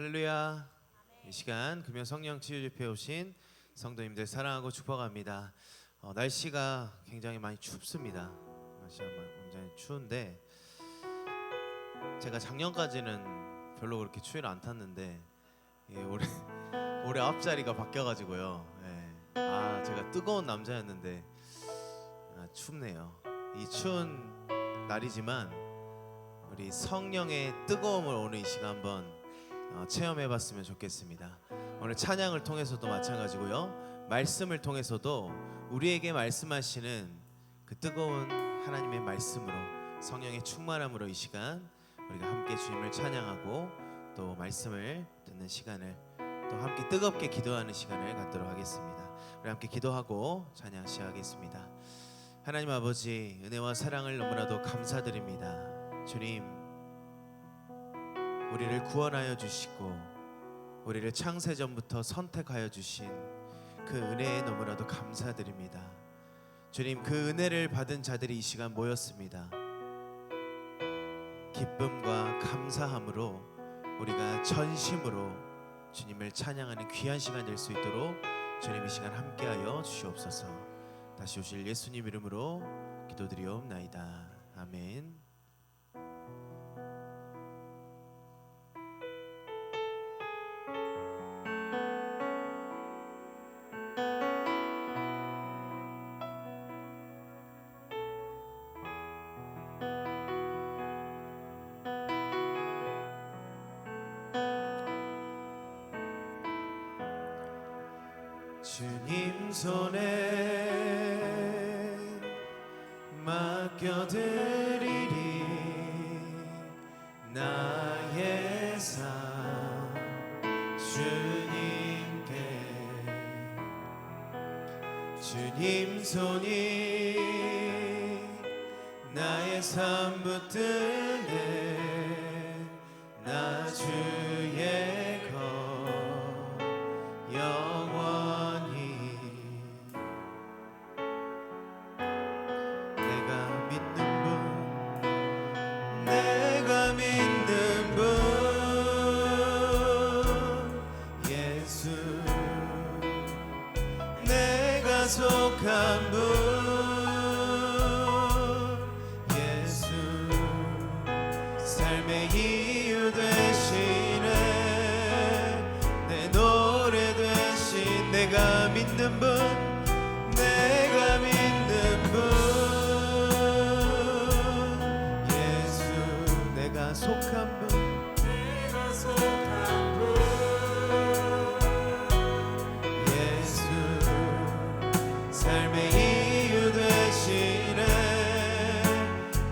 할렐루야. 이 시간 금요 성령 치유 집회에 오신 성도님들 사랑하고 축복합니다. 날씨가 굉장히 많이 춥습니다. 날씨가 굉장히 추운데 제가 작년까지는 별로 그렇게 추위를 안 탔는데 올해 앞자리가 바뀌어가지고요. 제가 뜨거운 남자였는데 춥네요. 이 추운 날이지만 우리 성령의 뜨거움을 오늘 이 시간 한번 체험해봤으면 좋겠습니다. 오늘 찬양을 통해서도 마찬가지고요, 말씀을 통해서도 우리에게 말씀하시는 그 뜨거운 하나님의 말씀으로, 성령의 충만함으로 이 시간 우리가 함께 주님을 찬양하고 또 말씀을 듣는 시간을, 또 함께 뜨겁게 기도하는 시간을 갖도록 하겠습니다. 우리 함께 기도하고 찬양 시작하겠습니다. 하나님 아버지, 은혜와 사랑을 너무나도 감사드립니다. 주님, 우리를 구원하여 주시고 우리를 창세전부터 선택하여 주신 그 은혜에 너무나도 감사드립니다. 주님, 그 은혜를 받은 자들이 이 시간 모였습니다. 기쁨과 감사함으로 우리가 전심으로 주님을 찬양하는 귀한 시간 될 수 있도록 주님 이 시간 함께하여 주시옵소서. 다시 오실 예수님 이름으로 기도드리옵나이다. 아멘. 주님 손에 맡겨드리리 나의 삶 주님께. 주님 손이 나의 삶 붙드네 나 주의 것 속한 분 예수, 삶의 이유 되시네 내 노래 되신 내가 믿는 분, 내가 믿는 분 예수, 내가 속한 분, 내가 속한 분 삶의 이유 되시네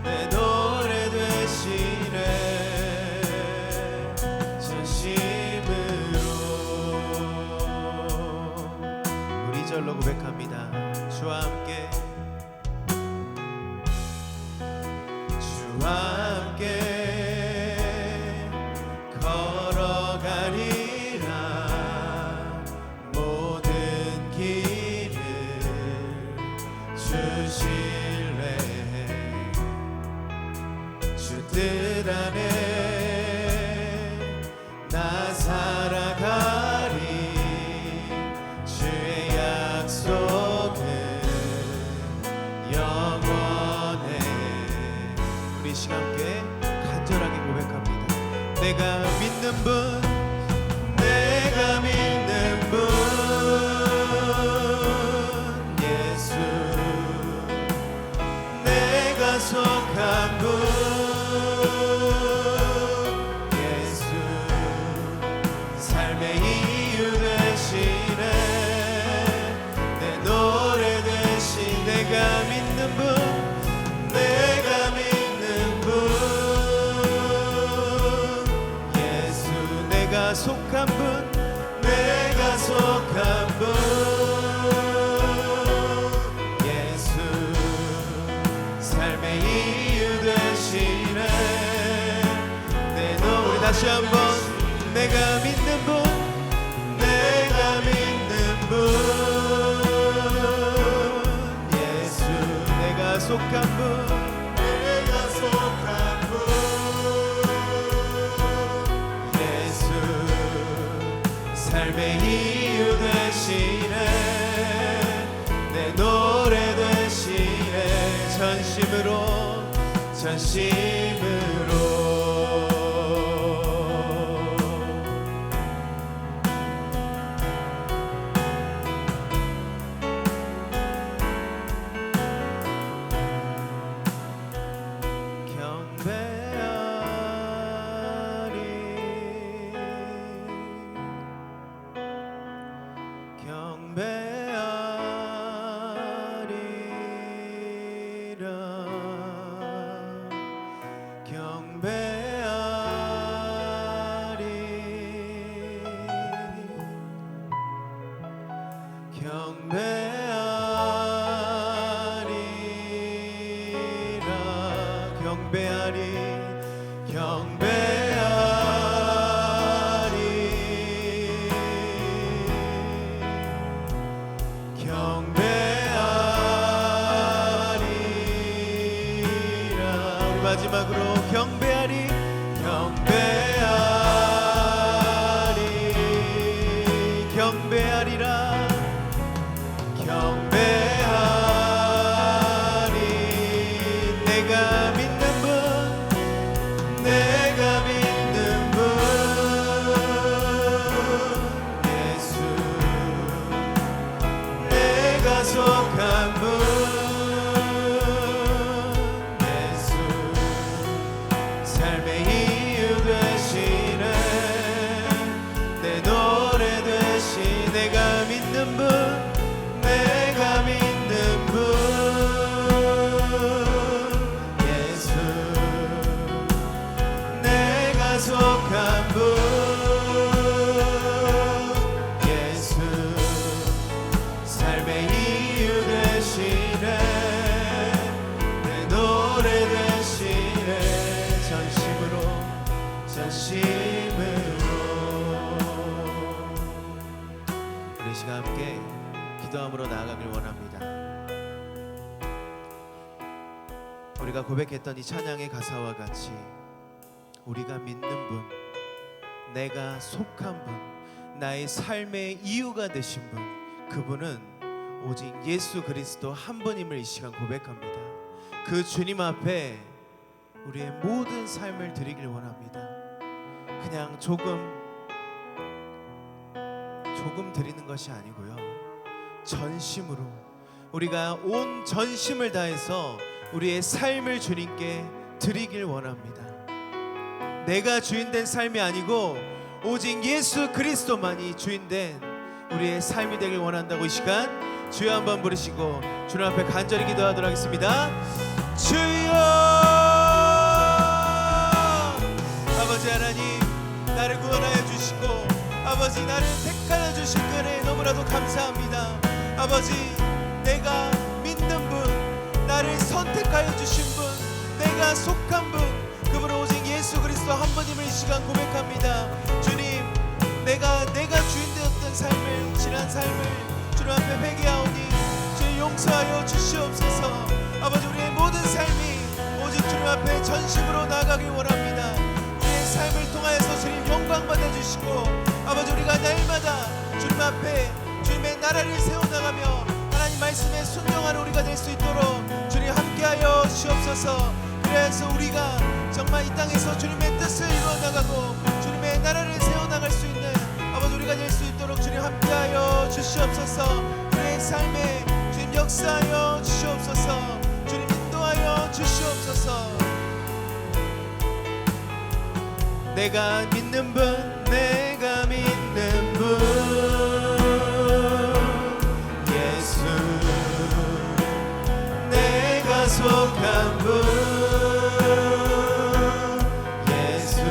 내 노래 되시네 진심으로. 우리 절로 고백합니다. 주와 함께, 주와 함께 걸어가리라 모든 길 주실래 주 뜻 안에 나 살아가리 주의 약속은 영원해. 우리 시간 함께 간절하게 고백합니다. 내가 믿는 분, 내가 믿는 분 예수, 내가 속한 분 예수, 삶의 이유 되시네 내 노래 되신 내가 믿는 분, 내가 믿는 분 예수, 내가 속한 분, 내가 속한 분 삶의 이유 되시네 내 노래. 다시 한번 내가 믿는 분, 내가 믿는 분 예수, 내가 속한 분, 내가 속한 분 예수, 전심으로 전심으로 마지막으로 경배하리 경배하리라 경배하리 내가 믿는 분 예수 내가 속한 분 우리 시간 함께 기도함으로 나아가길 원합니다. 우리가 고백했던 이 찬양의 가사와 같이 우리가 믿는 분, 내가 속한 분, 나의 삶의 이유가 되신 분, 그분은 오직 예수 그리스도 한 분임을 이 시간 고백합니다. 그 주님 앞에 우리의 모든 삶을 드리길 원합니다. 그냥 조금 드리는 것이 아니고요, 전심으로 우리가 온 전심을 다해서 우리의 삶을 주님께 드리길 원합니다. 내가 주인된 삶이 아니고 오직 예수 그리스도만이 주인된 우리의 삶이 되길 원한다고 이 시간 주여 한번 부르시고 주님 앞에 간절히 기도하도록 하겠습니다. 주여, 아버지 하나님, 나를 구원하여 주시고 아버지 나를 택하여 주신 은혜에 너무나도 감사합니다. 아버지, 내가 믿는 분, 나를 선택하여 주신 분, 내가 속한 분, 그분은 오직 예수 그리스도 한 분임을 이 시간 고백합니다. 주님, 내가 주인 되었던 삶을, 지난 삶을 주님 앞에 회개하오니 주님 용서하여 주시옵소서. 아버지, 우리의 모든 삶이 오직 주님 앞에 전심으로 나아가길 원합니다. 우리의 삶을 통하여서 주님 영광 받아주시고 아버지, 우리가 날마다 주님 앞에 주님의 나라를 세워나가며 하나님 말씀에 순종하는 우리가 될 수 있도록 주님 함께하여 주옵소서. 그래서 우리가 정말 이 땅에서 주님의 뜻을 이루어나가고 주님의 나라를 세워나갈 수 있는 아버지 우리가 될 수 있도록 주님 함께하여 주시옵소서. 우리의 삶에 주님 역사하여 주시옵소서. 주님 인도하여 주시옵소서. 내가 믿는 분, 내가 믿는 분, 예수 내가 속한 분, 예수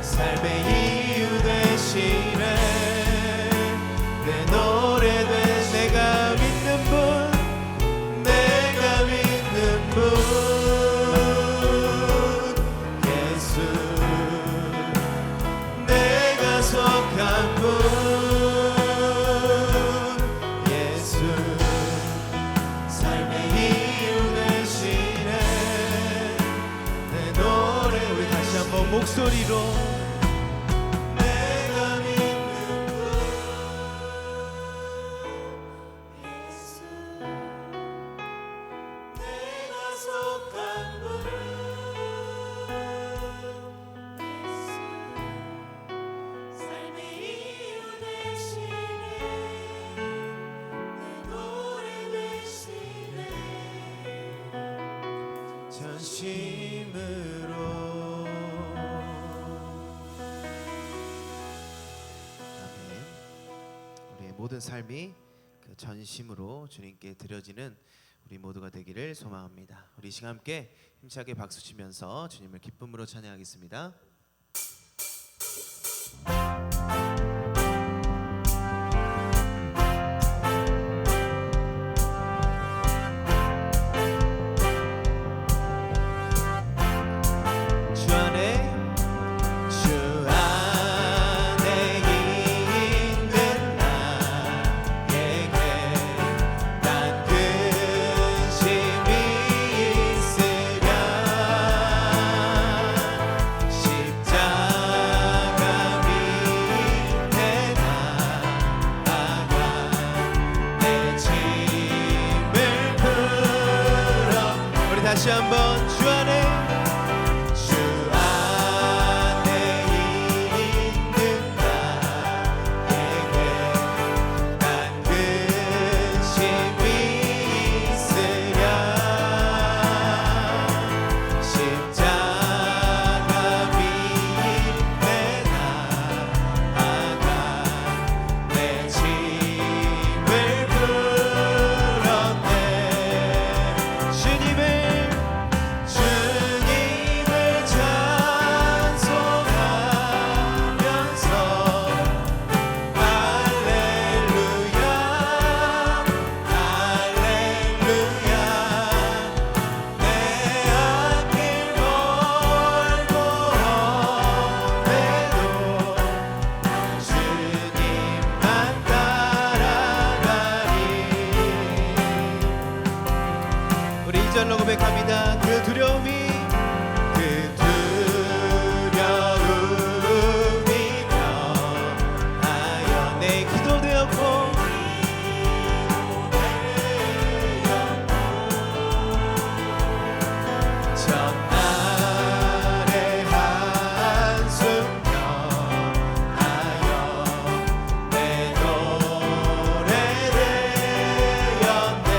삶의 이유 되시네. 내 노래 되 내가 믿는 분, 내가 믿는 분, 예수 내가 속한 분, 예수 삶의 이유 되시네. 내 노래 우리 다시 한번 목소리로 전심으로. 아멘. 우리의 모든 삶이 그 전심으로 주님께 드려지는 우리 모두가 되기를 소망합니다. 우리 이 시간 함께 힘차게 박수 치면서 주님을 기쁨으로 찬양하겠습니다. 주 안에 있는 나에게 난 근심이 있으랴. 십자가 밑에 나아가 내 짐을 풀어. 우리 다시 한번 주 안에 절로 고백합니다. 그 두려움이 변하여 내 기도 되었고 전날의 한숨 변하여 내 노래 되었네.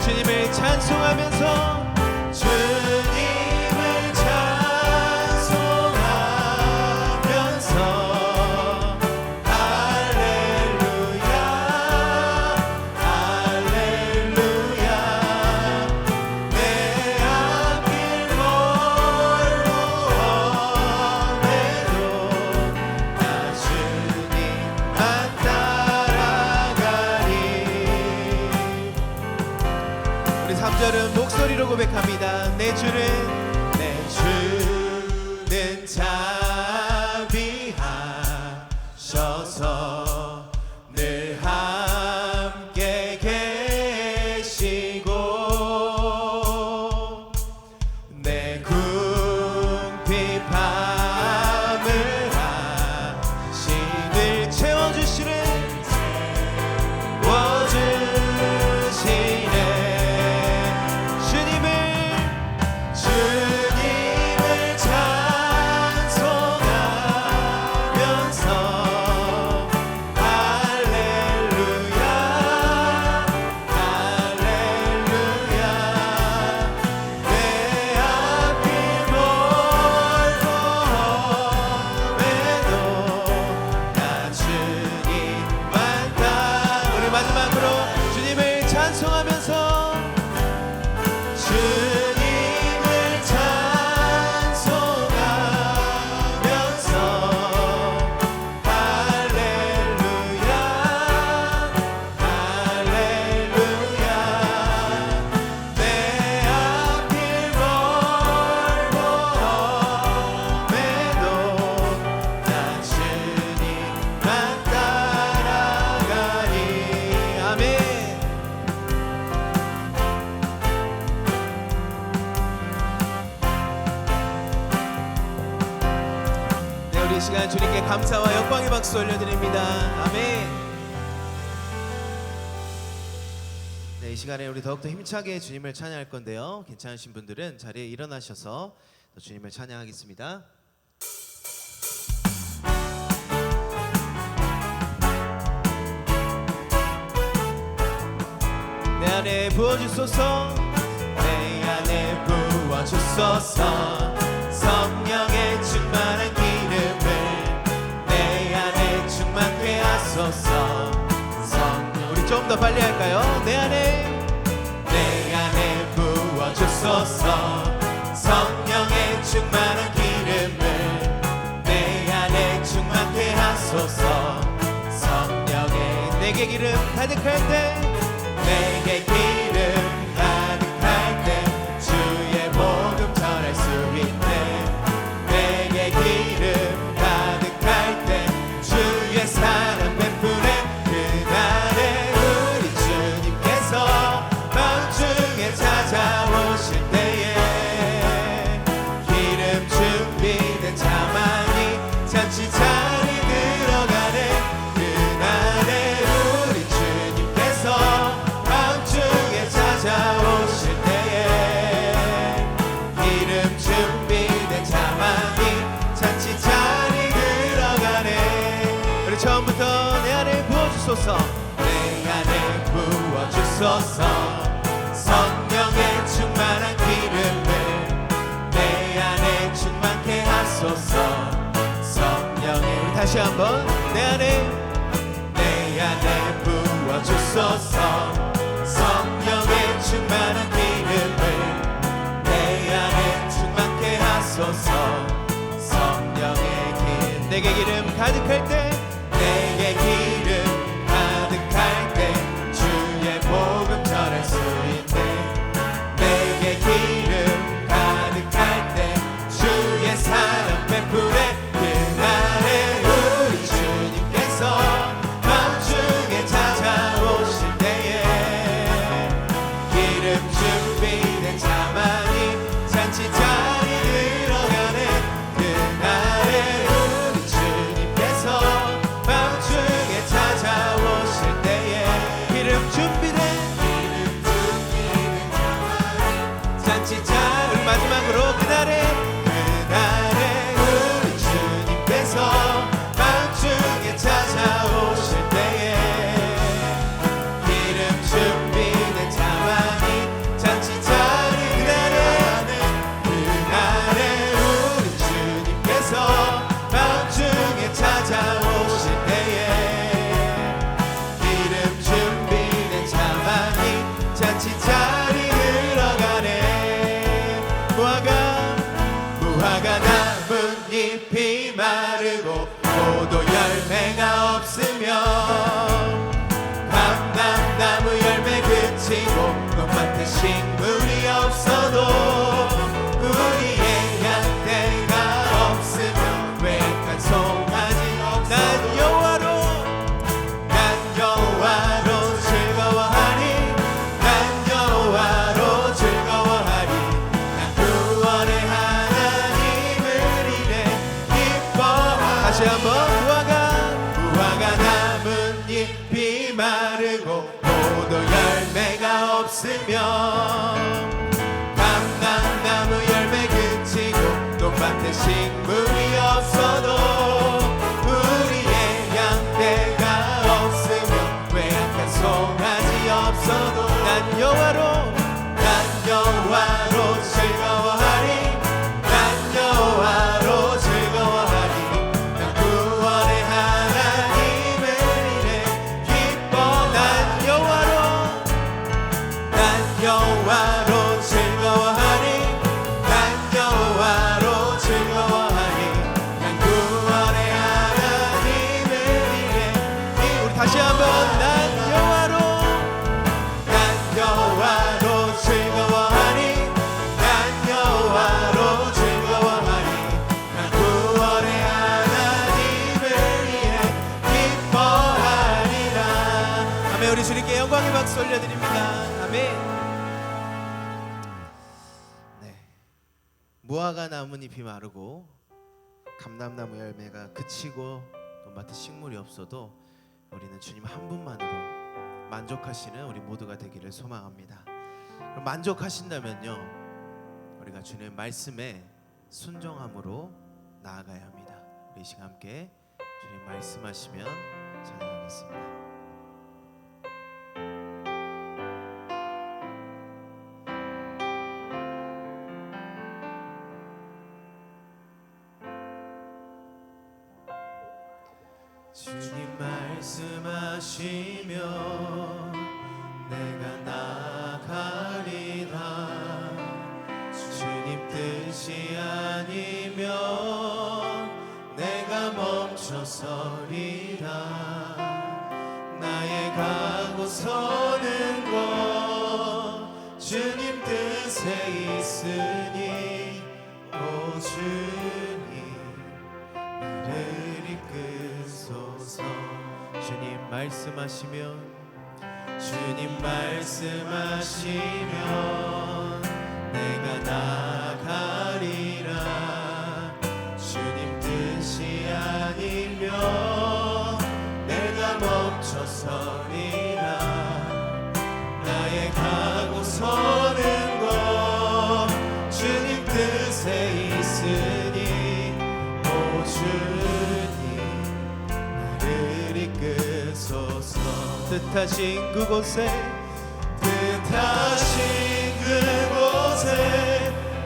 주님을 찬송하면서 주님을 찬송하면서 할렐루야 할렐루야 내 앞길 멀고 험해도 나 주님만 따라가리. 우리 3절은 목소리로 고백합니다. 내 주는 자비하셔서 늘 함께 계시고 내 궁핍함을 하시늘 채워주시네. 주님을 찬송하면서 할렐루야 할렐루야 내 앞길 멀고 험해도 나 주님만 우리 마지막으로 주님을 찬송하면서 주님을 찬송하면서 할렐루야 할렐루야 내 앞길 멀고 험해도 나 주님만 따라가리. 아멘. 우리 이 시간 주님께 감사와 영광의 박수 올려드립니다. 아멘. 네, 이 시간에 우리 더욱더 힘차게 주님을 찬양할 건데요. 괜찮으신 분들은 자리에 일어나셔서 또 주님을 찬양하겠습니다. 내 안에 부어주소서 내 안에 부어주소서 부어주소서. 성령의 충만한 기름을 내 안에 충만케 하소서. 성령, 우리 좀 더 빨리 할까요? 내 안에 부어주소서. 성령의 충만한 기름을 내 안에 충만케 하소서. 성령의 내게 기름 가득할 때, 내게 기름 가득할 때 주의 복음 전할 수 있네. 내게 기름 가득할 때 주의 사랑 베푸네. 그날에 우리 주님께서 마음 중에 찾아오실 때에 기름 준비된 자만이 잔치 자리 들어가네. 그날에 우리 주님께서 마음 중에 찾아오실 때에 기름 준비된 자만이 잔치 자리 들어가네. 우리 처음부터 내 안에 부어주소서. 내 안에 부어주소서. 성령의 충만한 기름을 내 안에 충만케 하소서. 성령의, 우리 다시 한번 내 안에 부어주소서. 성령의 충만한 기름을 내 안에 충만케 하소서. 성령의 기름, 내게 기름 가득할 때, 내게 기름 가득할 때 주의 복음 전할 수 있네. 내게 기름 가득할 때 주의 사랑 베푸네. 그날에 우리 주님께서 마음 중에 찾아오실 때에 기름 준비된 자만이 잔치 자리 들어가네. 그날에 우리 주님께서 마음 중에 찾아오실 때에 기름 준비된 자만이 잔치 자리. 우리 마지막으로 그날에 우리 주님께서 마음 중에 찾아오실 때에 기름 준비된 자만이 잔치 자리. 그날에 우리 주님께서 마음 중에 찾아오실 때에 기름 준비된 자만이 잔치 자리 들어가네. 무화과 나뭇잎이 마르고 포도 열매가 없으면 감람나무 열매 그치고 논밭에 식물이 없어도 우리의 양떼가 없으면 외양간 송아지 없어도 난 여호와로 즐거워하리. 난 여호와로 즐거워하리. 난 구원의 하나님을 이래 기뻐하리. 다시 한번 무화과 나뭇잎이 마르고 포도 열매가 없으면 감람나무 열매 그치고 논밭에 식물이 없어도 우리의 양떼가 없으면 외양간 송아지 없어도 난 여호와로 즐거워하리. 난 여호와로 즐거워하리. 난 구원의 하나님을 이래 기뻐. 난 여호와로 즐거워하리. 난 여호와로 즐거워하리. 난 구원의 하나님을 이래. 우리 다시 한번 난 여호와로 즐거워하리. 난 여호와로 즐거워하리. 난 구원의 하나님을 이래 기뻐하리라. 아멘. 우리 주님께 영광의 박수 올려드립니다. 아멘. 네, 무화과 나뭇잎이 마르고 감람나무 열매가 그치고 논밭에 식물이 없어도 우리는 주님 한 분만으로 만족하시는 우리 모두가 되기를 소망합니다. 그럼 만족하신다면요, 우리가 주님 말씀에 순종함으로 나아가야 합니다. 우리 이 시간 함께 주님 말씀하시면 찬양하겠습니다. 주님 말씀하시면 내가 나가리라. 주님 뜻이 아니면 내가 멈춰서리라. 나의 가고 서는 것 주님 뜻에 있으니 오 주님 나를 이끄소서. 주님 말씀하시면 주님 말씀하시면 내가 나가리라. 주님 뜻이 아니면 내가 멈춰서리라. 나의 가고 서는 것 주님 뜻에 있으니 오 주님 나를 이끄소서. 뜻하신 그곳에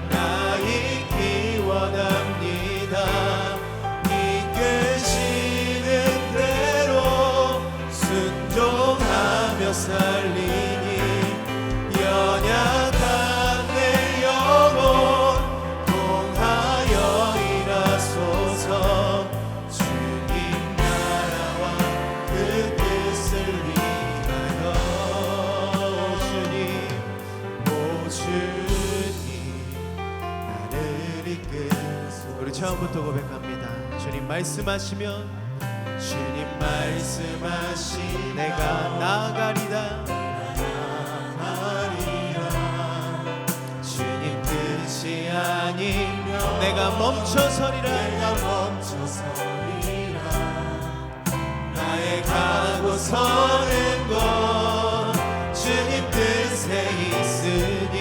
나 있기 원합니다. 이끄시는 대로 순종하며 살리니 연약한 내 영혼 통하여 일하소서. 주님 나라와 그 뜻을 위하여 오 주님 나를 이끄소서. 우리 처음부터 고백합니다. 주님 말씀하시면 주님 말씀하시 내가 나가리라. 주님 뜻이 아니면 내가 멈춰서리라. 나의 가고 서는 것 주님 뜻에 있으니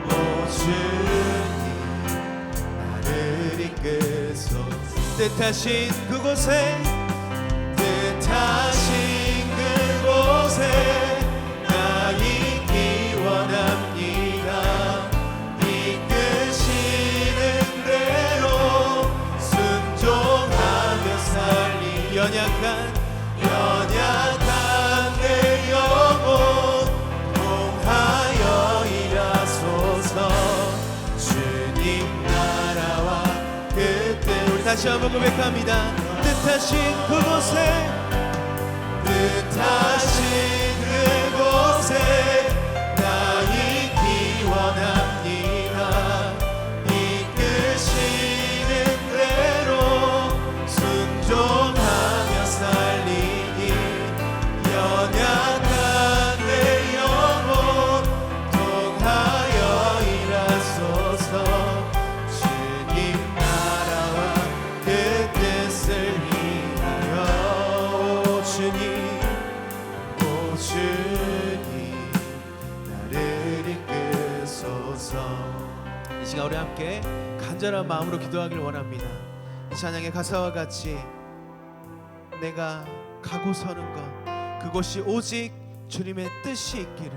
오 주님 나를 이끄소서. 뜻하신 그곳에 나 있기 원합니다. 이끄시는 대로 순종하며 살리 연약한 내 영혼 통하여 일하소서. 주님 나라와 그 뜻. 우리 다시 한번 고백합니다. 뜻하신 그곳에 나 있기 원합니다. 이끄시는 대로 순종하며 살리니 연약한 내 영혼 통하여 일하소서. 주님 나라와 그 뜻을 위하여 오 주님 나를 이끄소서. 이 시간 우리 함께 간절한 마음으로 기도하길 원합니다. 이 찬양의 가사와 같이 내가 가고 서는 것 그곳이 오직 주님의 뜻이 있기를,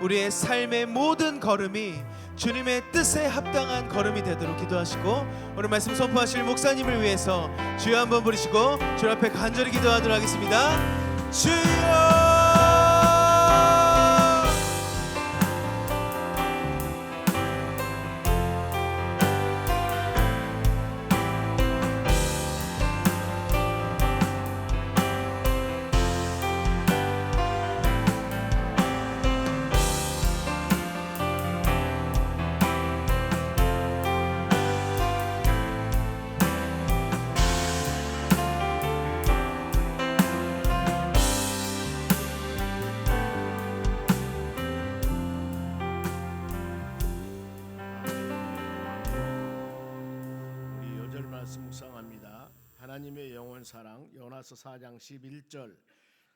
우리의 삶의 모든 걸음이 주님의 뜻에 합당한 걸음이 되도록 기도하시고, 오늘 말씀 선포하실 목사님을 위해서 주여 한번 부르시고 주 앞에 간절히 기도하도록 하겠습니다. 주여 묵상합니다. 하나님의 영원 사랑 요나서 4장 11절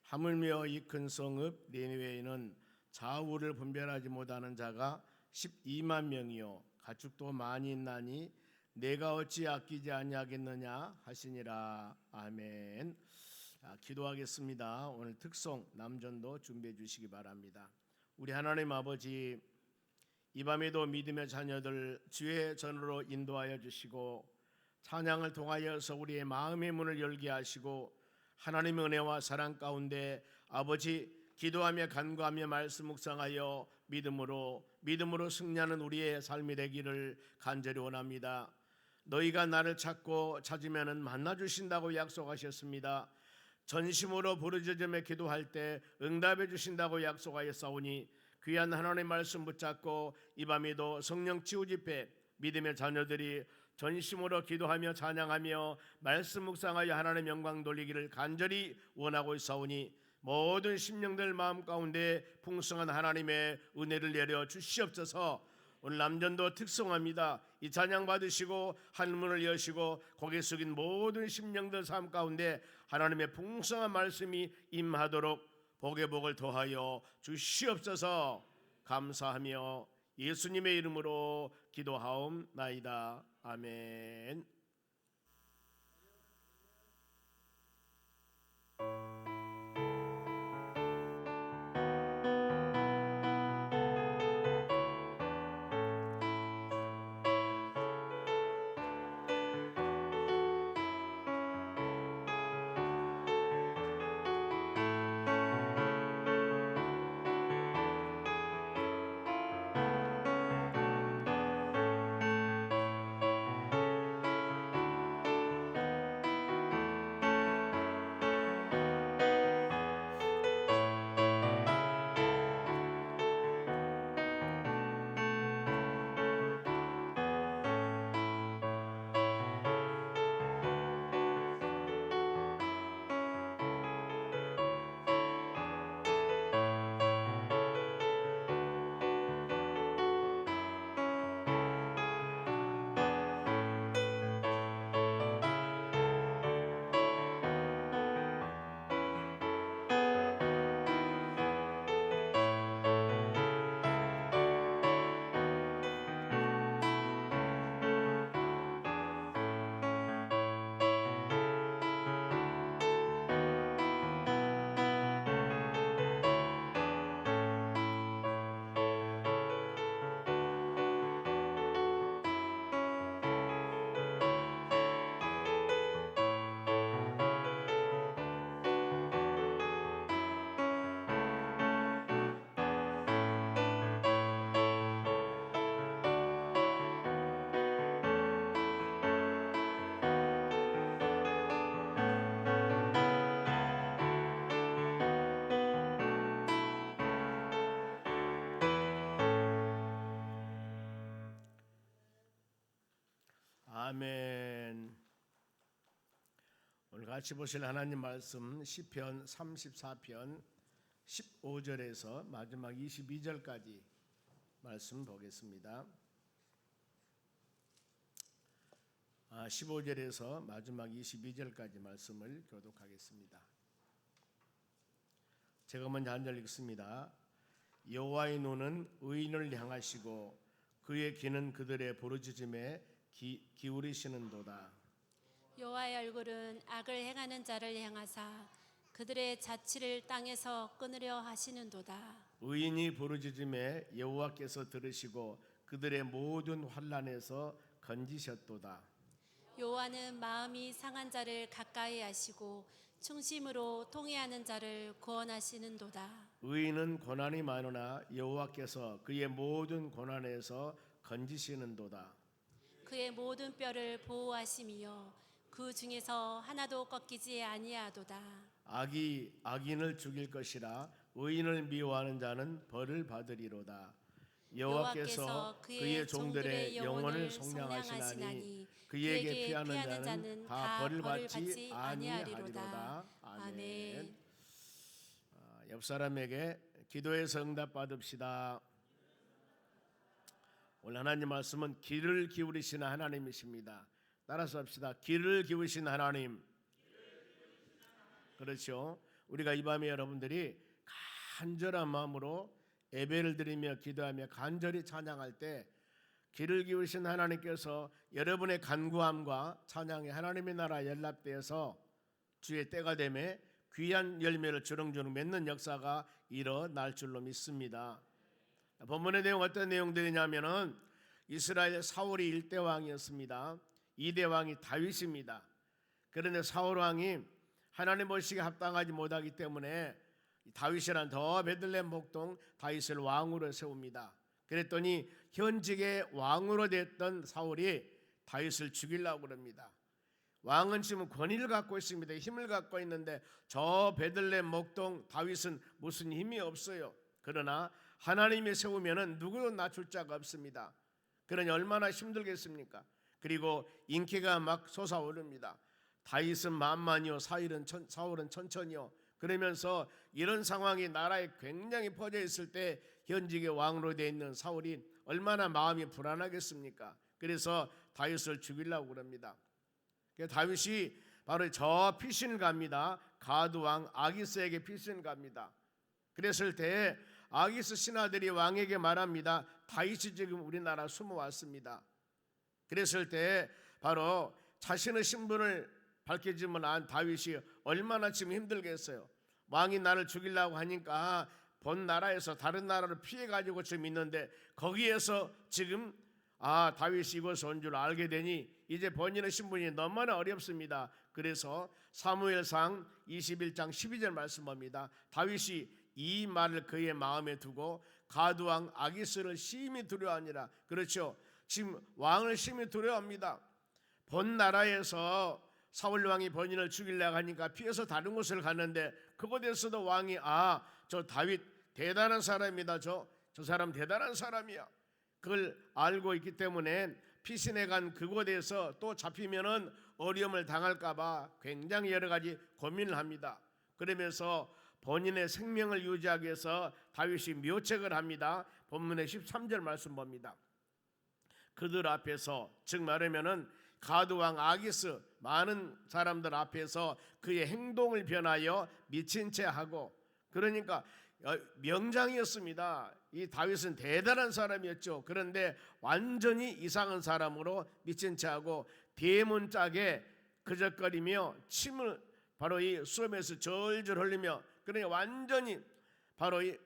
하물며 이 큰 성읍 니느웨에는 좌우를 분별하지 못하는 자가 12만 명이요 가축도 많이 있나니 내가 어찌 아끼지 아니하겠느냐 하시니라. 아멘. 기도하겠습니다. 오늘 특송 남전도 준비해 주시기 바랍니다. 우리 하나님 아버지, 이 밤에도 믿음의 자녀들 주의 전으로 인도하여 주시고 찬양을 통하여서 우리의 마음의 문을 열게 하시고 하나님의 은혜와 사랑 가운데 아버지 기도하며 간구하며 말씀 묵상하여 믿음으로 승리하는 우리의 삶이 되기를 간절히 원합니다. 너희가 나를 찾고 찾으면 만나 주신다고 약속하셨습니다. 전심으로 부르짖으며 기도할 때 응답해 주신다고 약속하였사오니 귀한 하나님의 말씀 붙잡고 이 밤에도 성령 치유 집회 믿음의 자녀들이 전심으로 기도하며 찬양하며 말씀 묵상하여 하나님의 영광 돌리기를 간절히 원하고 있사오니 모든 심령들 마음 가운데 풍성한 하나님의 은혜를 내려 주시옵소서. 오늘 남전도 특성합니다. 이 찬양 받으시고 하늘문을 여시고 고개 숙인 모든 심령들 삶 가운데 하나님의 풍성한 말씀이 임하도록 복의 복을 더하여 주시옵소서. 감사하며 예수님의 이름으로 기도하옵나이다. 아멘. 아멘. 오늘 같이 보실 하나님 말씀 시편 34편 15절에서 마지막 22절까지 말씀 보겠습니다. 15절에서 마지막 22절까지 말씀을 교독하겠습니다. 제가 먼저 한 절 읽습니다. 여호와의 눈은 의인을 향하시고 그의 귀는 그들의 부르짖음에 기울이시는도다. 여호와의 얼굴은 악을 행하는 자를 향하사 그들의 자취를 땅에서 끊으려 하시는도다. 의인이 부르짖음에 여호와께서 들으시고 그들의 모든 환난에서 건지셨도다. 여호와는 마음이 상한 자를 가까이 하시고 충심으로 통회하는 자를 구원하시는도다. 의인은 고난이 많으나 여호와께서 그의 모든 고난에서 건지시는도다. 그의 모든 뼈를 보호하심이요 그 중에서 하나도 꺾이지 아니하도다. 악이 악인을 죽일 것이라 의인을 미워하는 자는 벌을 받으리로다. 여호와께서 그의 종들의 영혼을 속량하시나니 그에게 피하는 자는 다 벌을 받지 아니하리로다. 아멘. 옆 사람에게 기도해서 응답 받읍시다. 오늘 하나님 말씀은 귀를 기울이시는 하나님이십니다. 따라서 합시다. 귀를 기울이시는 하나님. 그렇죠. 우리가 이 밤에 여러분들이 간절한 마음으로 예배를 드리며 기도하며 간절히 찬양할 때 귀를 기울이신 하나님께서 여러분의 간구함과 찬양이 하나님의 나라 연락되어서 주의 때가 되매 귀한 열매를 주렁주렁 맺는 역사가 일어날 줄로 믿습니다. 본문의 내용 어떤 내용들이냐면은 이스라엘 사울이 1대 왕이었습니다. 2대 왕이 다윗입니다. 그런데 사울 왕이 하나님 보시기에 합당하지 못하기 때문에 다윗이란 더 베들레헴 복동 다윗을 왕으로 세웁니다. 그랬더니 현직의 왕으로 됐던 사울이 다윗을 죽이려고 그럽니다. 왕은 지금 권위를 갖고 있습니다. 힘을 갖고 있는데 저 베들레헴 목동 다윗은 무슨 힘이 없어요. 그러나 하나님이 세우면은 누구도 낮출 자가 없습니다. 그러니 얼마나 힘들겠습니까? 그리고 인기가 막 솟아오릅니다. 다윗은 만만이요 사울은 천천히요. 그러면서 이런 상황이 나라에 굉장히 퍼져 있을 때 현직의 왕으로 되어 있는 사울이 얼마나 마음이 불안하겠습니까? 그래서 다윗을 죽이려고 그럽니다. 다윗이 바로 저 피신을 갑니다. 가드 왕 아기스에게 피신을 갑니다. 그랬을 때 아기스 신하들이 왕에게 말합니다. 다윗이 지금 우리나라 숨어왔습니다. 그랬을 때 바로 자신의 신분을 밝혀지면 안 다윗이 얼마나 지금 힘들겠어요. 왕이 나를 죽이려고 하니까 본 나라에서 다른 나라로 피해가지고 지금 있는데 거기에서 지금 다윗이 이곳에 온 줄 알게 되니 이제 본인의 신분이 너무나 어렵습니다. 그래서 사무엘상 21장 12절 말씀 봅니다. 다윗이 이 말을 그의 마음에 두고 가드왕 아기스를 심히 두려워하니라. 그렇죠. 지금 왕을 심히 두려워합니다. 본 나라에서 사울 왕이 본인을 죽이려고 하니까 피해서 다른 곳을 갔는데 그곳에서도 왕이 저 다윗 대단한 사람이다. 저 사람 대단한 사람이야. 그걸 알고 있기 때문에 피신해 간 그곳에서 또 잡히면은 어려움을 당할까봐 굉장히 여러 가지 고민을 합니다. 그러면서 본인의 생명을 유지하기 위해서 다윗이 묘책을 합니다. 본문의 13절 말씀 봅니다. 그들 앞에서 즉 말하면은 가드왕 아기스 많은 사람들 앞에서 그의 행동을 변하여 미친 채 하고 그러니까 명장이었습니다. 이 다윗은 대단한 사람이었죠. 그런데 완전히 이상한 사람으로 미친 채 하고 대문짝에 그적거리며 침을 바로 이 수염에서 절절 흘리며 그러니 완전히 바로 이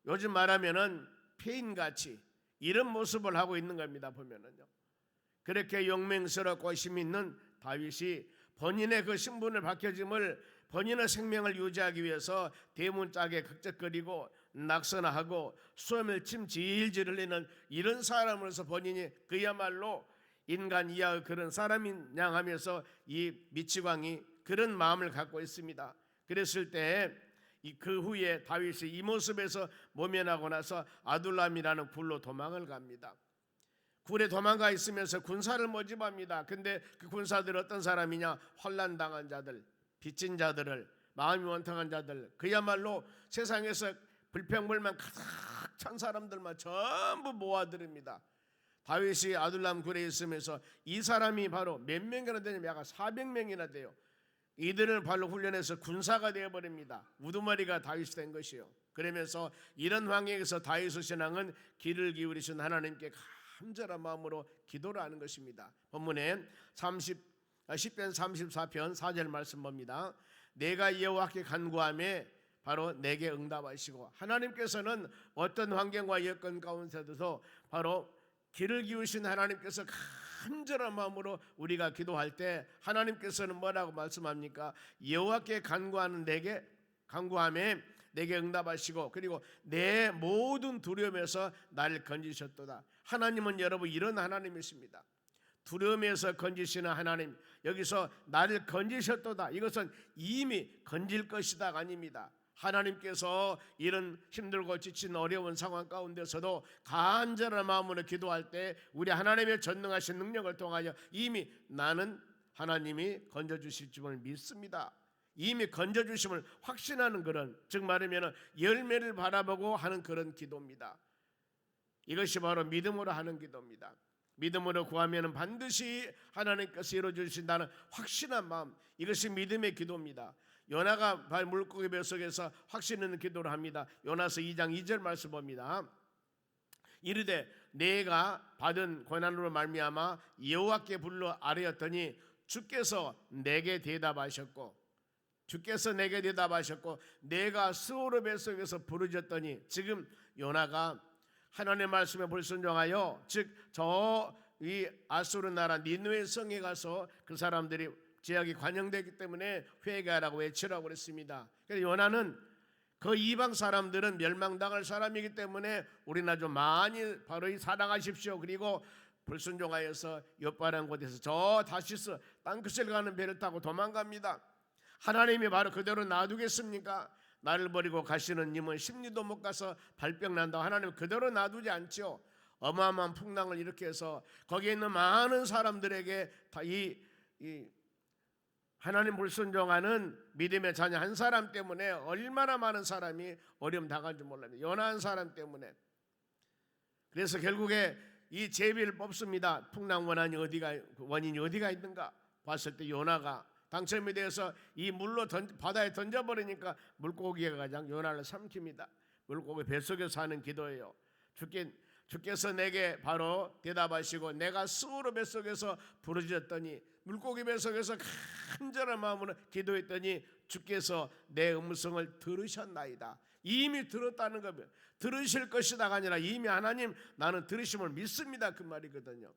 요즘 말하면은 폐인같이 이런 모습을 하고 있는 겁니다. 보면은요. 그렇게 용맹스럽고 힘 있는 다윗이 본인의 그 신분을 밝혀짐을 본인의 생명을 유지하기 위해서 대문짝에 극적거리고 낙선하고 수염을 침 질질 흘리는 이런 사람으로서 본인이 그야말로 인간 이하의 그런 사람인 양 하면서 이 미치광이 그런 마음을 갖고 있습니다. 그랬을 때 그 후에 다윗이 이 모습에서 모면하고 나서 아둘람이라는 굴로 도망을 갑니다. 굴에 도망가 있으면서 군사를 모집합니다. 근데 그 군사들 어떤 사람이냐? 환난당한 자들, 빚진 자들을, 마음이 원통한 자들, 그야말로 세상에서 불평불만 가득 찬 사람들만 전부 모아들입니다. 다윗이 아둘람 굴에 있으면서 이 사람이 바로 몇 명이나 되냐면 약간 400명이나 돼요. 이들을 발로 훈련해서 군사가 되어버립니다. 우두머리가 다윗이 된 것이요. 그러면서 이런 환경에서 다윗의 신앙은 귀를 기울이신 하나님께 간절한 마음으로 기도를 하는 것입니다. 본문에 10편 34편 4절 말씀 봅니다. 내가 여호와께 간구하며 바로 내게 응답하시고 하나님께서는 어떤 환경과 여건 가운데서도 바로 귀를 기울이신 하나님께서 간절한 마음으로 우리가 기도할 때 하나님께서는 뭐라고 말씀합니까? 여호와께 간구하는 내게 간구하며 내게 응답하시고 그리고 내 모든 두려움에서 나를 건지셨도다. 하나님은 여러분 이런 하나님이십니다. 두려움에서 건지시는 하나님, 여기서 나를 건지셨도다. 이것은 이미 건질 것이다가 아닙니다. 하나님께서 이런 힘들고 지친 어려운 상황 가운데서도 간절한 마음으로 기도할 때 우리 하나님의 전능하신 능력을 통하여 이미 나는 하나님이 건져주실 줄을 믿습니다. 이미 건져주심을 확신하는 그런, 즉 말하면 열매를 바라보고 하는 그런 기도입니다. 이것이 바로 믿음으로 하는 기도입니다. 믿음으로 구하면 반드시 하나님께서 이루어주신다는 확신한 마음, 이것이 믿음의 기도입니다. 요나가 물고기 뱃속에서 확신 있는 기도를 합니다. 요나서 2장 2절 말씀 봅니다. 이르되 내가 받은 고난으로 말미암아 여호와께 불러 아뢰었더니 주께서 내게 대답하셨고 내가 스오르 뱃속에서 부르짖었더니 지금 요나가 하나님의 말씀에 불순종하여 즉 저 이 아수르 나라 니느웨 성에 가서 그 사람들이 죄악이 관영되기 때문에 회개하라고 외치라고 그랬습니다. 그래서 요나는 그 이방 사람들은 멸망당할 사람이기 때문에 우리나 좀 많이 바로 이 사랑하십시오. 그리고 불순종하여서 옆바람 곳에서 저 다시스 땅끝을 가는 배를 타고 도망갑니다. 하나님이 바로 그대로 놔두겠습니까? 나를 버리고 가시는 님은 10리도 못 가서 발병 난다고 하나님 그대로 놔두지 않죠. 어마어마한 풍랑을 일으켜서 거기에 있는 많은 사람들에게 다 이 하나님 불순종하는 믿음의 자녀 한 사람 때문에 얼마나 많은 사람이 어려움 당한지 몰라요. 요나 한 사람 때문에. 그래서 결국에 이 제비를 뽑습니다. 풍랑 원인이 어디가 있는가 봤을 때 요나가 당첨이 되어서 이 물로 바다에 던져버리니까 물고기가 가장 요나를 삼킵니다. 물고기 뱃속에서 하는 기도예요. 주께서 내게 바로 대답하시고 내가 스스로 뱃속에서 부르짖었더니 물고기 뱃속에서 간절한 마음으로 기도했더니 주께서 내 음성을 들으셨나이다. 이미 들었다는 겁니다. 들으실 것이다가 아니라 이미 하나님 나는 들으심을 믿습니다 그 말이거든요.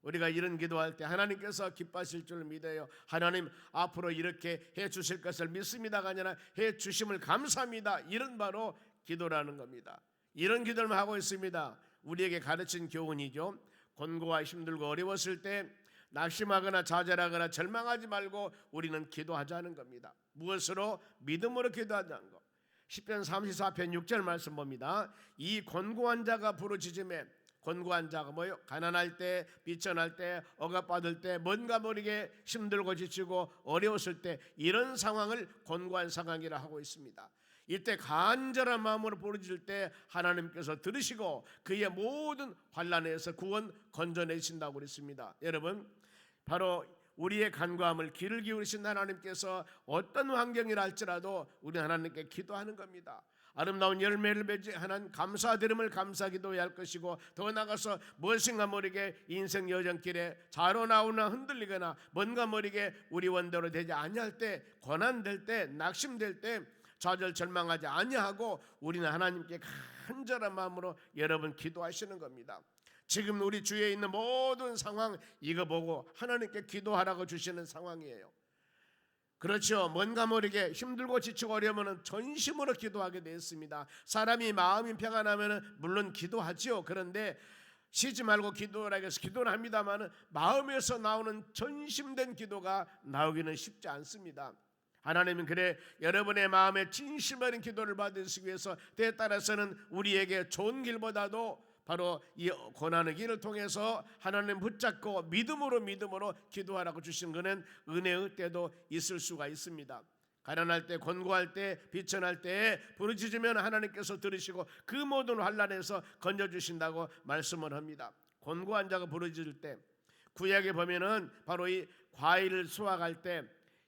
우리가 이런 기도할 때 하나님께서 기뻐하실 줄 믿어요. 하나님 앞으로 이렇게 해 주실 것을 믿습니다가 아니라 해 주심을 감사합니다. 이런 바로 기도라는 겁니다. 이런 기도를 하고 있습니다. 우리에게 가르친 교훈이죠. 곤고와 힘들고 어려웠을 때 낙심하거나 좌절하거나 절망하지 말고 우리는 기도하자는 겁니다. 무엇으로? 믿음으로 기도하자는 것. 시편 34편 6절 말씀 봅니다. 이 곤고한 자가 부르짖음에 곤고한 자가 뭐요? 가난할 때, 비천할 때, 억압받을 때, 뭔가 모르게 힘들고 지치고 어려웠을 때 이런 상황을 곤고한 상황이라 하고 있습니다. 이때 간절한 마음으로 부르짖을 때 하나님께서 들으시고 그의 모든 환난에서 구원 건져내신다고 그랬습니다. 여러분 바로 우리의 간구함을 귀를 기울이신 하나님께서 어떤 환경이라 할지라도 우리 하나님께 기도하는 겁니다. 아름다운 열매를 맺지 하나님 감사드림을 감사기도해야 할 것이고 더 나아가서 무엇인가 모르게 인생 여정길에 좌로 나오나 흔들리거나 뭔가 모르게 우리 원대로 되지 아니할 때 고난될 때 낙심될 때 좌절 절망하지 아니하고 우리는 하나님께 간절한 마음으로 여러분 기도하시는 겁니다. 지금 우리 주위에 있는 모든 상황 이거 보고 하나님께 기도하라고 주시는 상황이에요. 그렇죠. 뭔가 모르게 힘들고 지치고 어려우면 전심으로 기도하게 되었습니다. 사람이 마음이 평안하면 물론 기도하지요. 그런데 쉬지 말고 기도를 해서 기도는 합니다만 마음에서 나오는 전심된 기도가 나오기는 쉽지 않습니다. 하나님은 그래 여러분의 마음에 진심 어린 기도를 받으시기 위해서 때에 따라서는 우리에게 좋은 길보다도 바로 이 고난의 길을 통해서 하나님 붙잡고 믿음으로 기도하라고 주신 것은 은혜의 때도 있을 수가 있습니다. 가난할 때, 곤고할 때, 비천할 때 부르짖으면 하나님께서 들으시고 그 모든 환난에서 건져주신다고 말씀을 합니다. 곤고한 자가 부르짖을 때 구약에 보면은 바로 이 과일을 수확할 때